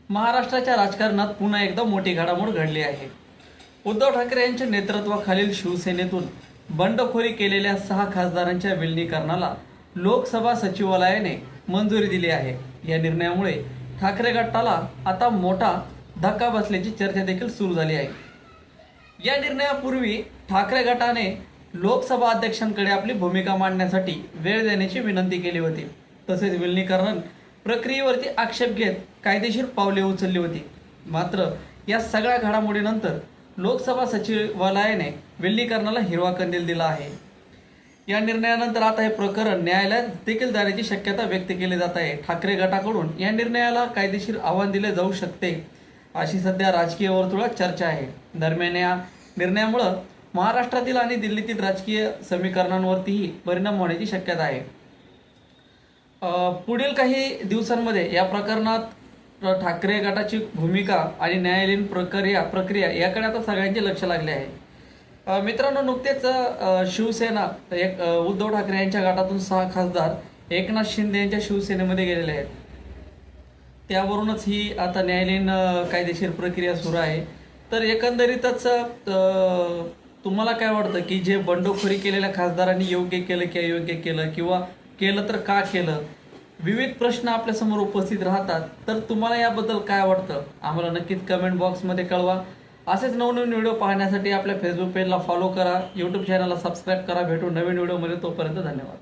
महाराष्ट्राच्या राजकारणात पुन्हा एकदा मोठी घडामोड घडली आहे। उद्धव ठाकरे यांच्या नेतृत्वाखालील शिवसेनेतून बंडखोरी केलेल्या 6 खासदारांच्या विलीनीकरणाला लोकसभा सचिवालयाने मंजुरी दिली आहे। या निर्णयामुळे ठाकरे गटाला आता मोठा धक्का बसल्याची चर्चा देखील सुरू झाली आहे। या निर्णयापूर्वी ठाकरे गटाने लोकसभा अध्यक्षांकडे आपली भूमिका मांडण्यासाठी वेळ देण्याची विनंती केली होती। तसेच विलीनीकरण प्रक्रियेवरती आक्षेप घेत कायदेशीर पावले उचलली होती। मात्र या सगळ्या घडामोडीनंतर लोकसभा सचिवालयाने विलीनीकरणाला हिरवा कंदील दिला आहे। या निर्णयानंतर आता हे प्रकरण न्यायालयात देखील जाण्याची शक्यता व्यक्त केली जात आहे। ठाकरे गटाकडून या निर्णयाला कायदेशीर आव्हान दिले जाऊ शकते अशी सध्या राजकीय वर्तुळात चर्चा आहे। दरम्यान या निर्णयामुळे महाराष्ट्रातील आणि दिल्लीतील राजकीय समीकरणांवरतीही परिणाम होण्याची शक्यता आहे। पुढील काही दिवसांमध्ये या प्रकरणात ठाकरे गटाची भूमिका आणि न्यायालयीन प्रक्रिया याकडे आता सगळ्यांचे लक्ष लागले आहे। मित्रांनो, नुकतेच शिवसेना उद्धव ठाकरे यांच्या गटातून 6 खासदार एकनाथ शिंदे यांच्या शिवसेनेमध्ये गेलेले आहेत। त्यावरूनच ही आता न्यायालयीन कायदेशीर प्रक्रिया सुरू आहे। तर एकंदरीतच तुम्हाला काय वाटतं की जे बंडखोरी केलेल्या खासदारांनी योग्य केलं की अयोग्य केलं, किंवा केलं तर का केलं? विविध प्रश्न आपल्यासमोर उपस्थित राहतात। तर तुम्हाला याबद्दल काय वाटतं आम्हाला नक्कीच कमेंट बॉक्समध्ये कळवा। असेच नवनवीन व्हिडिओ पाहण्यासाठी आपल्या फेसबुक पेजला फॉलो करा, यूट्यूब चॅनलला सबस्क्राईब करा। भेटू नवीन व्हिडिओमध्ये, तोपर्यंत धन्यवाद।